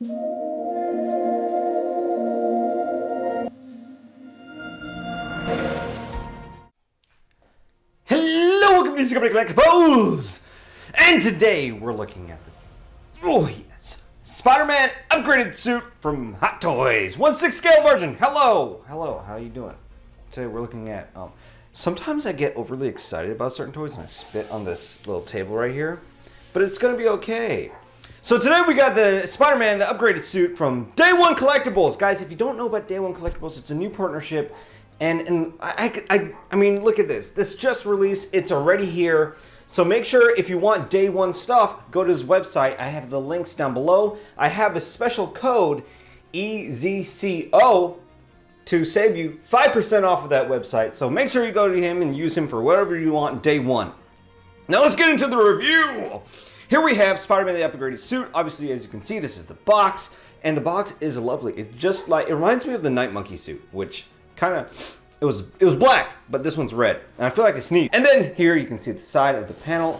Hello, welcome to Collectibles! And today we're looking at the, oh yes, Spider-Man upgraded suit from Hot Toys, 1/6 scale version. Hello, how you doing? Today we're looking at, sometimes I get overly excited about certain toys and I spit on this little table right here, but it's gonna be okay. So today we got the Spider-Man, the upgraded suit from Day One Collectibles. Guys, if you don't know about Day One Collectibles, it's a new partnership. And I mean, look at this. This just released. It's already here. So make sure if you want Day One stuff, go to his website. I have the links down below. I have a special code, EZCO, to save you 5% off of that website. So make sure you go to him and use him for whatever you want Day One. Now let's get into the review. Here we have Spider-Man the upgraded suit. Obviously, as you can see, this is the box. And the box is lovely. It's just like, it reminds me of the Night Monkey suit, which kind of, it was black, but this one's red. And I feel like it's neat. And then here you can see the side of the panel,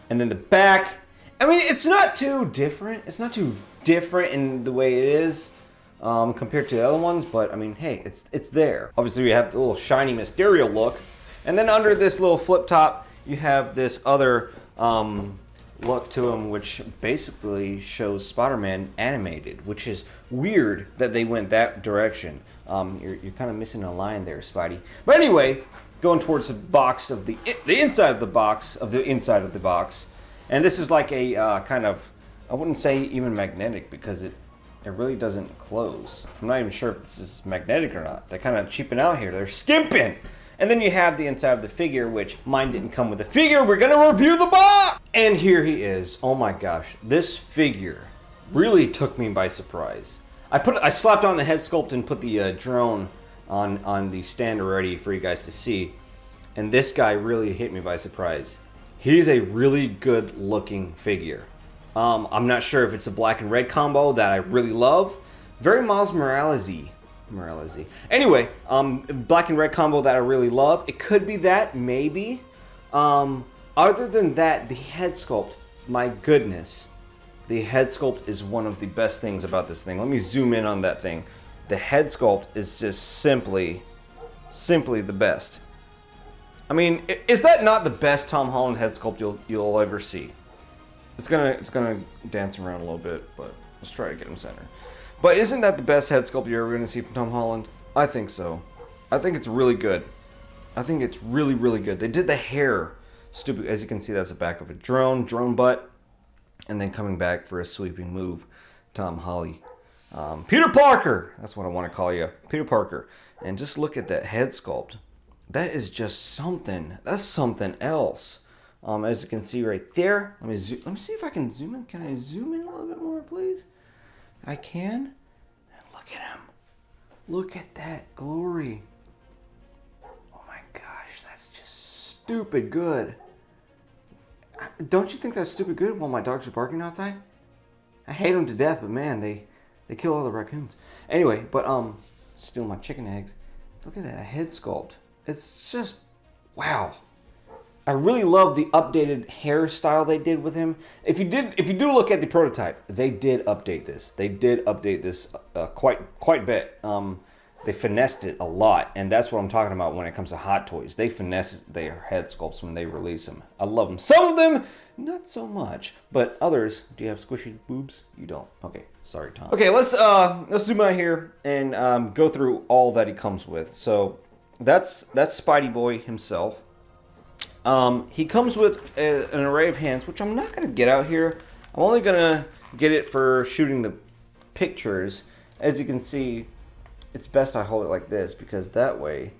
and then the back. I mean, it's not too different. It's not too different in the way it is compared to the other ones, but I mean, hey, it's there. Obviously, we have the little shiny Mysterio look. And then under this little flip top, you have this other look to him, which basically shows Spider-Man animated, which is weird that they went that direction. You're kind of missing a line there, Spidey. But anyway, going towards the box of the inside of the box of the inside of the box, and this is like a kind of, I wouldn't say even magnetic because it really doesn't close. I'm not even sure if this is magnetic or not. They're kind of cheaping out here. They're skimping. And then you have the inside of the figure, which mine didn't come with the figure. We're gonna review the box! And here he is. Oh my gosh. This figure really took me by surprise. I slapped on the head sculpt and put the drone on the stand already for you guys to see. And this guy really hit me by surprise. He's a really good looking figure. I'm not sure if it's a black and red combo that I really love. Very Miles Morales-y. Anyway, black and red combo that I really love. It could be that, maybe. Other than that, the head sculpt, my goodness. The head sculpt is one of the best things about this thing. Let me zoom in on that thing. The head sculpt is just simply the best. I mean, is that not the best Tom Holland head sculpt you'll ever see? It's gonna dance around a little bit, but let's try to get him centered. But isn't that the best head sculpt you're ever going to see from Tom Holland? I think so. I think it's really good. I think it's really, really good. They did the hair stupid. As you can see, that's the back of a drone butt. And then coming back for a sweeping move, Tom Holly. Peter Parker! That's what I want to call you. Peter Parker. And just look at that head sculpt. That is just something. That's something else. As you can see right there. Let me see if I can zoom in. Can I zoom in a little bit more, please? I can. And look at him. Look at that glory. Oh my gosh, that's just stupid good. Don't you think that's stupid good while my dogs are barking outside? I hate them to death, but man, they kill all the raccoons. Anyway, but steal my chicken eggs. Look at that head sculpt. It's just wow. I really love the updated hairstyle they did with him. If you do look at the prototype, they did update this. They did update this quite a bit. They finessed it a lot, and that's what I'm talking about when it comes to Hot Toys. They finesse their head sculpts when they release them. I love them. Some of them, not so much, but others. Do you have squishy boobs? You don't. Okay, sorry, Tom. Okay, let's zoom out here and go through all that he comes with. So that's Spidey Boy himself. He comes with an array of hands, which I'm not going to get out here. I'm only going to get it for shooting the pictures. As you can see, it's best I hold it like this because that way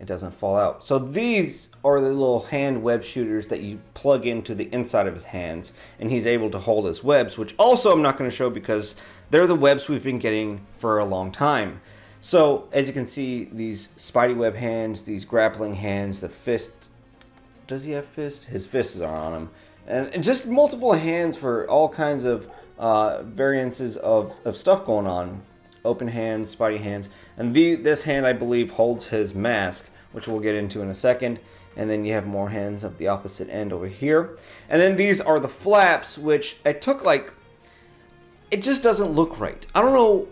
it doesn't fall out. So these are the little hand web shooters that you plug into the inside of his hands, and he's able to hold his webs, which also I'm not going to show because they're the webs we've been getting for a long time. So as you can see, these Spidey web hands, these grappling hands, the fist. Does he have fists? His fists are on him. And just multiple hands for all kinds of variances of stuff going on. Open hands, Spidey hands. And this hand, I believe, holds his mask, which we'll get into in a second. And then you have more hands of the opposite end over here. And then these are the flaps, which I took like it just doesn't look right. I don't know.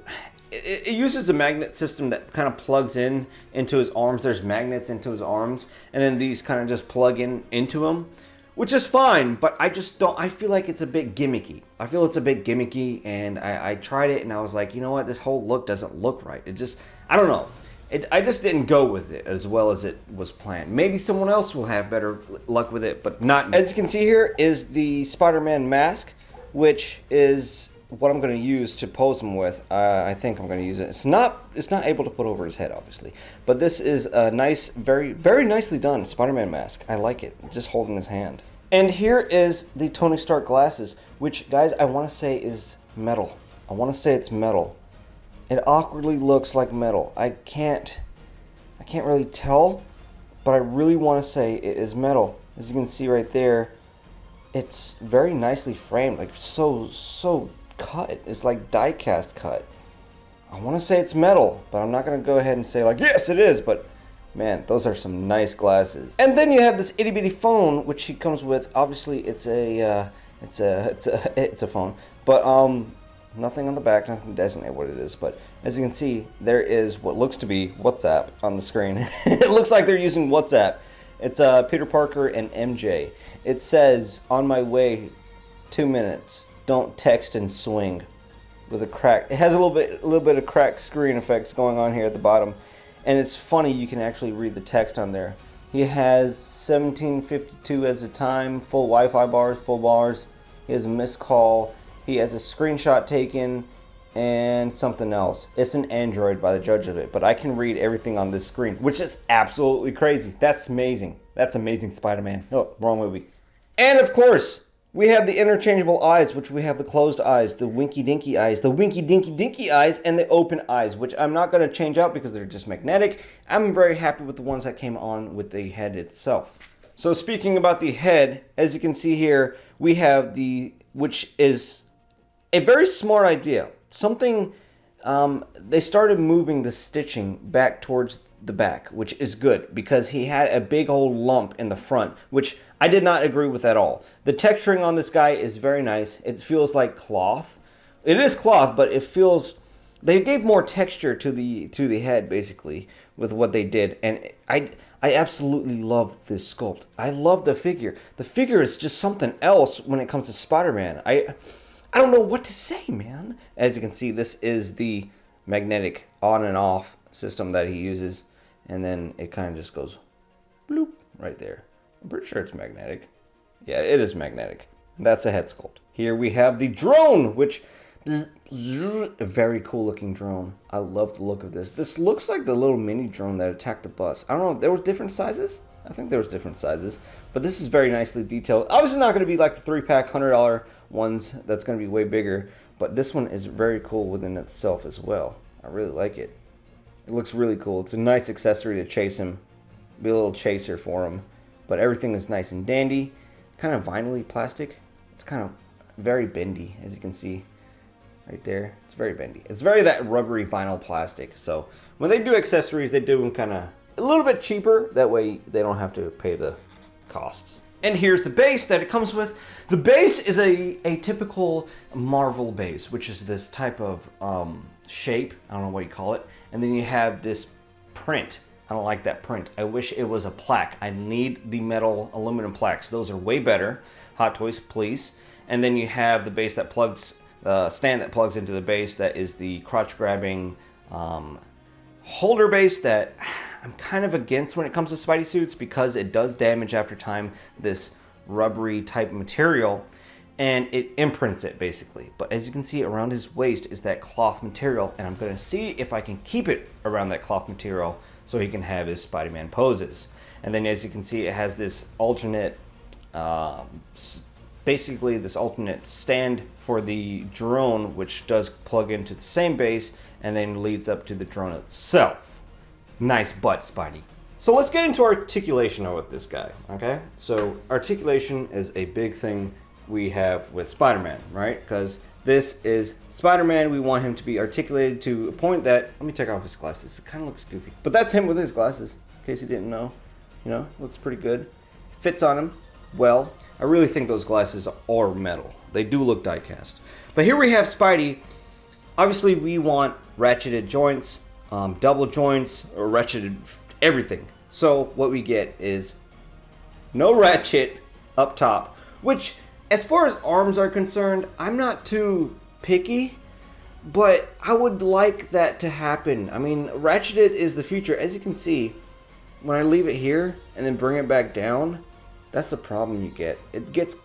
It uses a magnet system that kind of plugs in into his arms. There's magnets into his arms, and then these kind of just plug in into him, which is fine, but I just don't, I feel like it's a bit gimmicky. I feel it's a bit gimmicky, and I tried it, and I was like, you know what, this whole look doesn't look right. It just, I don't know. I just didn't go with it as well as it was planned. Maybe someone else will have better luck with it, but not me. As you can see here is the Spider-Man mask, which is what I'm going to use to pose him with. I think I'm going to use it. It's not able to put over his head, obviously, but this is a nice, very, very nicely done Spider-Man mask. I like it. Just holding his hand. And here is the Tony Stark glasses, which, guys, I want to say is metal. I want to say it's metal. It awkwardly looks like metal. I can't really tell, but I really want to say it is metal. As you can see right there, it's very nicely framed, like so cut. It's like die cast cut. I want to say it's metal, but I'm not going to go ahead and say like, yes, it is, but man, those are some nice glasses. And then you have this itty bitty phone, which he comes with. Obviously, it's a phone, but nothing on the back, nothing to designate what it is. But as you can see, there is what looks to be WhatsApp on the screen. It looks like they're using WhatsApp. It's Peter Parker and MJ. It says, "On my way, 2 minutes. Don't text and swing." With a crack. It has a little bit of cracked screen effects going on here at the bottom. And it's funny, you can actually read the text on there. He has 1752 as a time, full Wi-Fi bars, full bars. He has a missed call. He has a screenshot taken and something else. It's an Android by the judge of it, but I can read everything on this screen, which is absolutely crazy. That's amazing. That's amazing, Spider-Man. Oh, wrong movie. And of course, we have the interchangeable eyes, which we have the closed eyes, the winky-dinky eyes, the winky-dinky-dinky eyes, and the open eyes, which I'm not going to change out because they're just magnetic. I'm very happy with the ones that came on with the head itself. So speaking about the head, as you can see here, we have which is a very smart idea. Something, they started moving the stitching back towards the back, which is good because he had a big old lump in the front, which I did not agree with at all. The texturing on this guy is very nice. It feels like cloth. It is cloth, but it feels, they gave more texture to the head basically with what they did, and I absolutely love this sculpt. I love the figure. The figure is just something else when it comes to Spider-Man. I don't know what to say, man. As you can see, this is the magnetic on and off system that he uses, and then it kind of just goes bloop right there. I'm pretty sure it's magnetic. Yeah, it is magnetic. That's a head sculpt. Here we have the drone, which is a very cool looking drone. I love the look of this. This looks like the little mini drone that attacked the bus. I don't know, there were different sizes? I think there was different sizes, but this is very nicely detailed. Obviously not going to be like the 3-pack $100 ones. That's going to be way bigger, but this one is very cool within itself as well. I really like it. It looks really cool. It's a nice accessory to chase him. Be a little chaser for him. But everything is nice and dandy. Kind of vinyl-y plastic. It's kind of very bendy, as you can see right there. It's very bendy. It's very that rubbery vinyl plastic. So when they do accessories, they do them kind of a little bit cheaper. That way they don't have to pay the costs. And here's the base that it comes with. The base is a typical Marvel base, which is this type of shape. I don't know what you call it. And then you have this print. I don't like that print. I wish it was a plaque. I need the metal aluminum plaques. Those are way better. Hot Toys, please. And then you have the base that plugs, stand that plugs into the base. That is the crotch grabbing holder base that I'm kind of against when it comes to Spidey suits because it does damage after time, this rubbery type material, and it imprints it basically. But as you can see, around his waist is that cloth material, and I'm going to see if I can keep it around that cloth material so he can have his Spider-Man poses. And then as you can see, it has this alternate, basically this alternate stand for the drone, which does plug into the same base and then leads up to the drone itself. Nice butt, Spidey. So let's get into articulation with this guy, okay? So articulation is a big thing we have with Spider-Man, right? Because this is Spider-Man. We want him to be articulated to a point that, let me take off his glasses. It kind of looks goofy. But that's him with his glasses, in case you didn't know. You know, looks pretty good. Fits on him well. I really think those glasses are metal. They do look die-cast. But here we have Spidey. Obviously, we want ratcheted joints, double joints, or ratcheted everything. So what we get is no ratchet up top, which, as far as arms are concerned, I'm not too picky, but I would like that to happen. I mean, ratcheted is the future. As you can see, when I leave it here and then bring it back down, that's the problem you get. It gets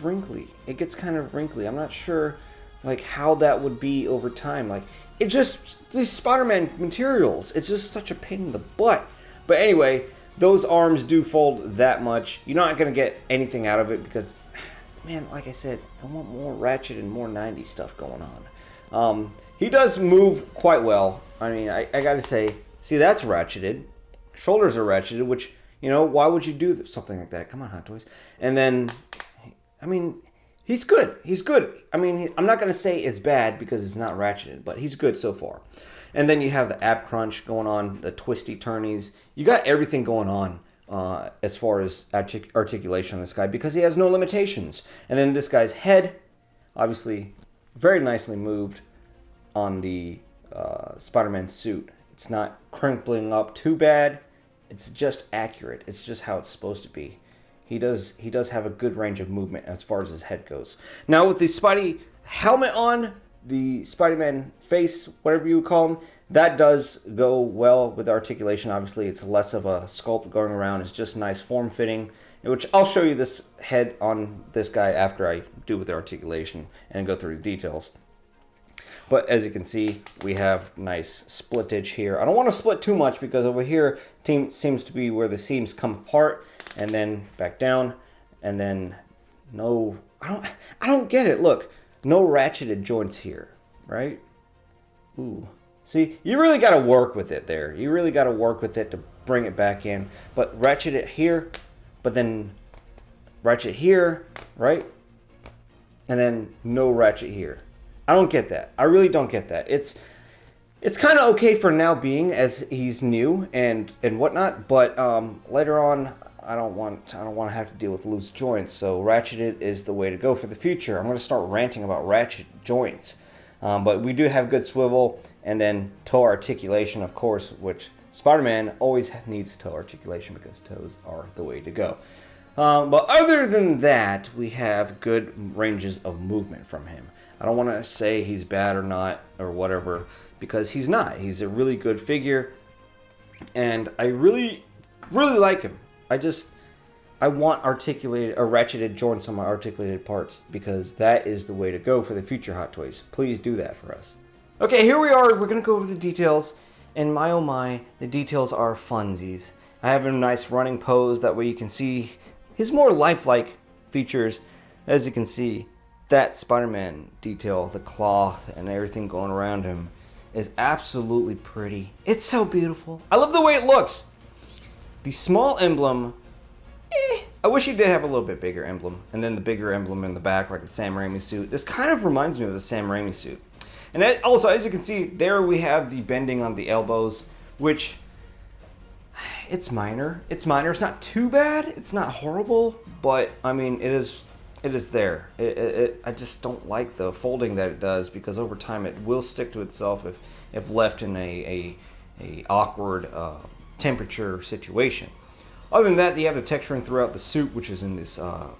wrinkly. It gets kind of wrinkly. I'm not sure like how that would be over time. Like, it just, these Spider-Man materials, it's just such a pain in the butt. But anyway, those arms do fold that much. You're not going to get anything out of it because, man, like I said, I want more ratchet and more 90s stuff going on. He does move quite well. I mean, I gotta say, see, that's ratcheted. Shoulders are ratcheted, which, you know, why would you do something like that? Come on, Hot Toys. And then, I mean, he's good. He's good. I mean, I'm not gonna say it's bad because it's not ratcheted, but he's good so far. And then you have the ab crunch going on, the twisty turnies. You got everything going on as far as articulation on this guy because he has no limitations. And then this guy's head, obviously, very nicely moved on the Spider-Man suit. It's not crinkling up too bad. It's just accurate. It's just how it's supposed to be. He does have a good range of movement as far as his head goes. Now with the Spidey helmet on, the Spider-Man face, whatever you would call him, that does go well with articulation. Obviously, it's less of a sculpt going around. It's just nice form-fitting, which I'll show you this head on this guy after I do with the articulation and go through the details. But as you can see, we have nice splittage here. I don't want to split too much because over here seems to be where the seams come apart and then back down, and then no, I don't get it. Look, no ratcheted joints here, right? Ooh. See, you really got to work with it there. You really got to work with it to bring it back in. But ratchet it here, but then ratchet here, right? And then no ratchet here. I don't get that. I really don't get that. It's kind of okay for now being as he's new and whatnot, but later on I don't want to have to deal with loose joints. So ratcheted is the way to go for the future. I'm going to start ranting about ratchet joints. But we do have good swivel, and then toe articulation, of course, which Spider-Man always needs toe articulation because toes are the way to go. But other than that, we have good ranges of movement from him. I don't want to say he's bad or not or whatever, because he's not. He's a really good figure, and I really, really like him. I want articulated or ratcheted joints on my articulated parts because that is the way to go for the future Hot Toys. Please do that for us. Okay, here we are. We're going to go over the details, and my oh my, the details are funsies. I have a nice running pose. That way you can see his more lifelike features. As you can see, that Spider-Man detail, the cloth and everything going around him is absolutely pretty. It's so beautiful. I love the way it looks. The small emblem, I wish he did have a little bit bigger emblem, and then the bigger emblem in the back like the Sam Raimi suit. This kind of reminds me of the Sam Raimi suit. And also, as you can see, there we have the bending on the elbows, which, it's minor. It's minor. It's not too bad. It's not horrible, but I mean, it is there. I just don't like the folding that it does because over time it will stick to itself if left in a awkward temperature situation. Other than that, you have the texturing throughout the suit, which is in this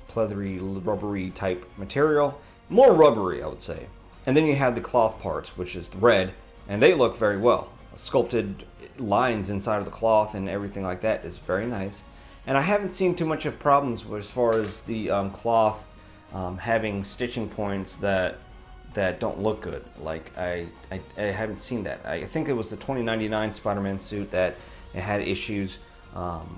pleathery, rubbery type material. More rubbery, I would say. And then you have the cloth parts, which is red, and they look very well. Sculpted lines inside of the cloth and everything like that is very nice. And I haven't seen too much of problems as far as the cloth having stitching points that don't look good. Like, I haven't seen that. I think it was the 2099 Spider-Man suit that it had issues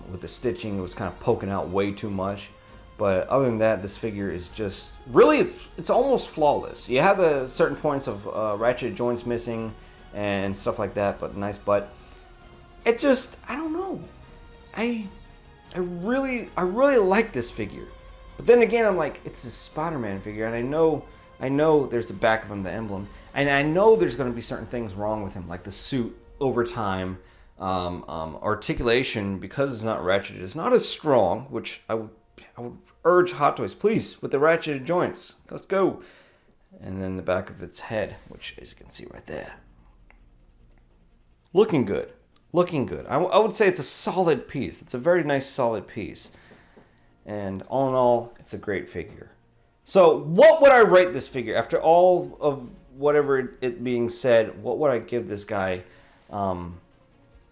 with the stitching. It was kind of poking out way too much. But other than that, this figure is just really, it's almost flawless. You have the certain points of ratchet joints missing and stuff like that, but nice butt. It just, I don't know. I really like this figure. But then again, I'm like, it's a Spider-Man figure, and I know there's the back of him, the emblem, and I know there's going to be certain things wrong with him, like the suit over time. Articulation, because it's not ratcheted, is not as strong, which I I would urge Hot Toys, please, with the ratcheted joints. Let's go. And then the back of its head, which as you can see right there. Looking good. Looking good. I would say it's a solid piece. It's a very nice solid piece. And all in all, it's a great figure. So what would I rate this figure? After all of whatever it being said, what would I give this guy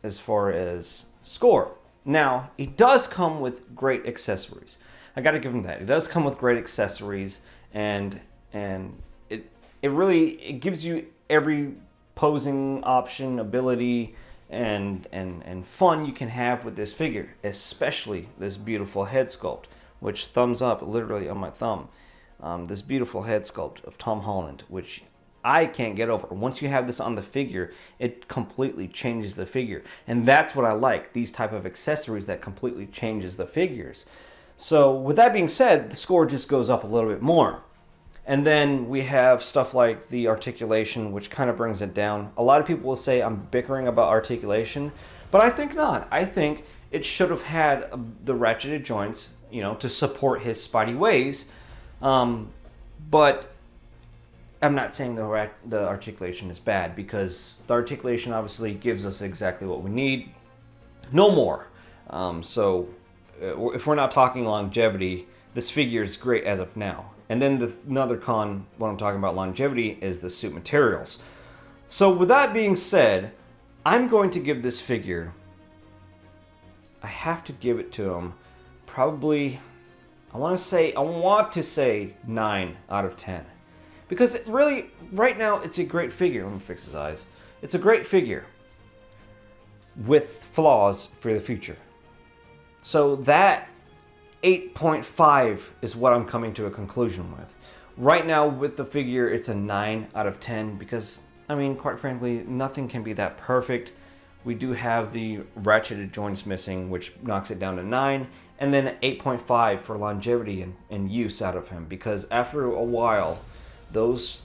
as far as score? Now, it does come with great accessories. I got to give him that. It does come with great accessories, and it really gives you every posing option, ability, and fun you can have with this figure, especially this beautiful head sculpt, which thumbs up literally on my thumb. This beautiful head sculpt of Tom Holland, which I can't get over. Once you have this on the figure, it completely changes the figure. And that's what I like, these type of accessories that completely changes the figures. So with that being said, the score just goes up a little bit more. And then we have stuff like the articulation, which kind of brings it down. A lot of people will say I'm bickering about articulation, but I think not. I think it should have had the ratcheted joints, you know, to support his Spidey ways. But I'm not saying the articulation is bad, because the articulation obviously gives us exactly what we need. No more. So if we're not talking longevity, this figure is great as of now. And then another con, when I'm talking about longevity, is the suit materials. So with that being said, I'm going to give this figure, I have to give it to him, probably, I want to say 9 out of 10. Because it really, right now, it's a great figure. Let me fix his eyes. It's a great figure with flaws for the future. So that 8.5 is what I'm coming to a conclusion with. Right now, with the figure, it's a 9 out of 10 because, I mean, quite frankly, nothing can be that perfect. We do have the ratcheted joints missing, which knocks it down to 9, and then 8.5 for longevity and use out of him, because after a while, those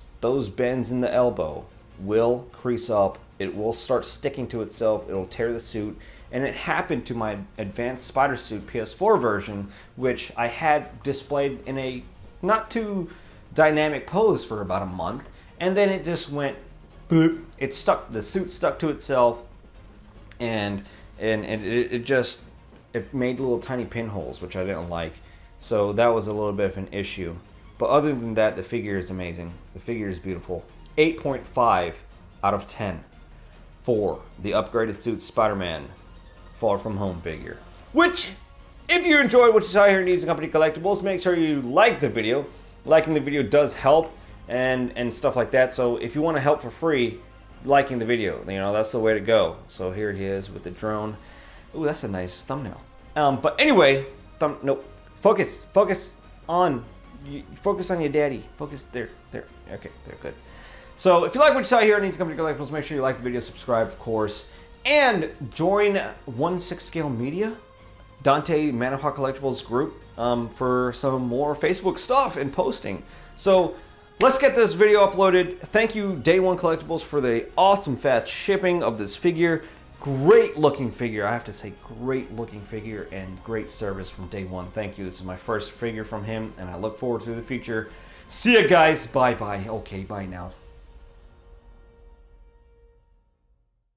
bends in the elbow will crease up, it will start sticking to itself, it'll tear the suit, and it happened to my Advanced Spider Suit PS4 version, which I had displayed in a not too dynamic pose for about a month, and then it just went boop. It stuck, the suit stuck to itself, and it made little tiny pinholes, which I didn't like. So that was a little bit of an issue. But other than that, the figure is amazing. The figure is beautiful. 8.5 out of 10 for the upgraded suit Spider-Man Far From Home figure. Which, if you enjoyed what you saw here in EZCZ Collectibles, make sure you like the video. Liking the video does help and stuff like that. So if you want to help for free, liking the video, you know, that's the way to go. So here he is with the drone. Ooh, that's a nice thumbnail. But anyway, focus on your daddy. Focus there. Okay, there, good. So if you like what you saw here on EZCZ Collectibles, make sure you like the video, subscribe, of course, and join 1/6 Scale Media, Dante Manahawk Collectibles group, for some more Facebook stuff and posting. So let's get this video uploaded. Thank you, Day One Collectibles, for the awesome fast shipping of this figure. Great looking figure, I have to say, great looking figure and great service from Day One. Thank you. This is my first figure from him, and I look forward to the future. See ya, guys. Bye bye. Okay, bye now.